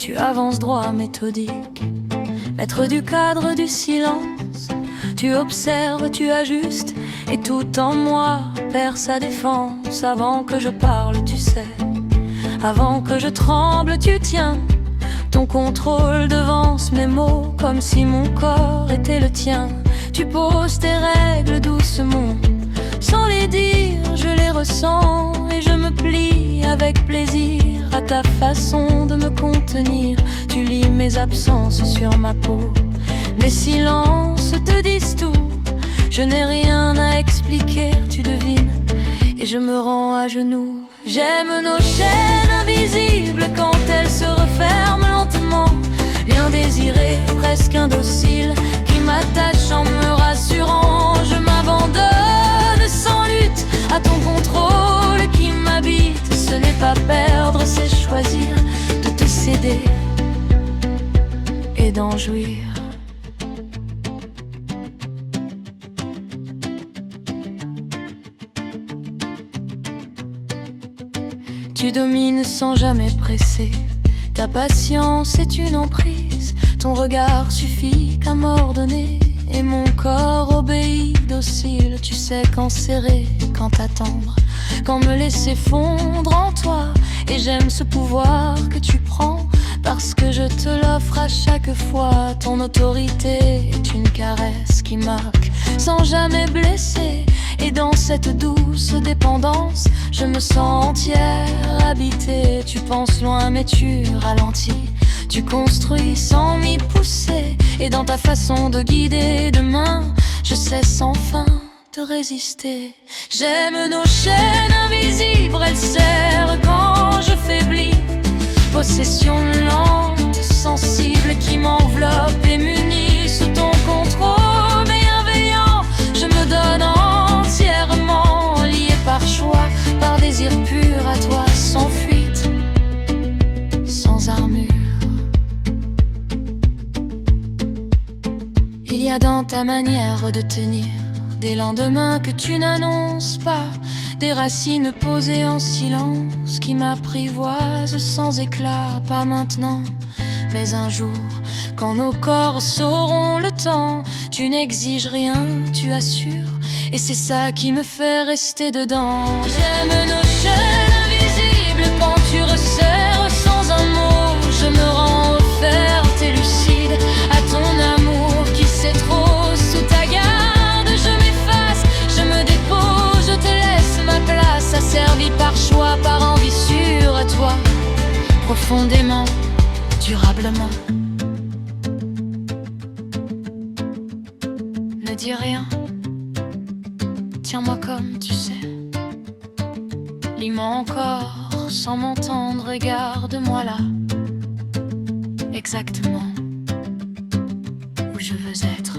Tu avances droit méthodique, maître du cadre du silence. Tu observes, tu ajustes, et tout en moi perd sa défense. Avant que je parle, tu sais, avant que je tremble, tu tiens ton contrôle devance mes mots, comme si mon corps était le tien. Tu poses tes règles doucement, sans les dire, je les ressens. Et je me plie avec plaisir à ta façon de me contenir. Tu lis mes absences sur ma peau, mes silences te disent tout. Je n'ai rien à expliquer, tu devines, et je me rends à genoux. J'aime nos chaînes invisibles quand elles se referment lentement. Lien désiré, presque indocile, qui m'attache en me rassurant. Je m'abandonne sans lutte à ton contrôle qui m'habite. Ce n'est pas perdre, c'est choisir de te céder et d'en jouir. Tu domines sans jamais presser, ta patience est une emprise. Ton regard suffit qu'à m'ordonner, et mon corps obéit docile. Tu sais quand serrer, quand attendre, quand me laisser fondre en toi. Et j'aime ce pouvoir que tu prends, parce que je te l'offre à chaque fois. Ton autorité est une caresse qui marque sans jamais blesser. Et dans cette douce dépendance, je me sens entière, habitée. Tu penses loin mais tu ralentis, tu construis sans m'y pousser. Et dans ta façon de guider demain, je sais sans fin te résister. J'aime nos chaînes invisibles, elles serrent quand je faiblis. Possession lente, sensible, qui m'enveloppe et m'unit sous ton contrôle bienveillant. Je me donne entièrement, lié par choix, par désir pur à toi, sans fuite, sans armure. Il y a dans ta manière de tenir des lendemains que tu n'annonces pas, des racines posées en silence qui m'apprivoisent sans éclat. Pas maintenant, mais un jour, quand nos corps sauront le temps. Tu n'exiges rien, tu assures, et c'est ça qui me fait rester dedans. J'aime nos chaînes invisibles quand tu resserres sans un mot. Je me rends offerte et lucide à ton amour qui sait trop. Sous ta garde je m'efface, je me dépose, je te laisse ma place. Asservi par choix, par envie sûre à toi, profondément, durablement. Ne dis rien, tiens-moi comme tu sais. Lis-moi encore sans m'entendre et garde-moi là, exactement où je veux être.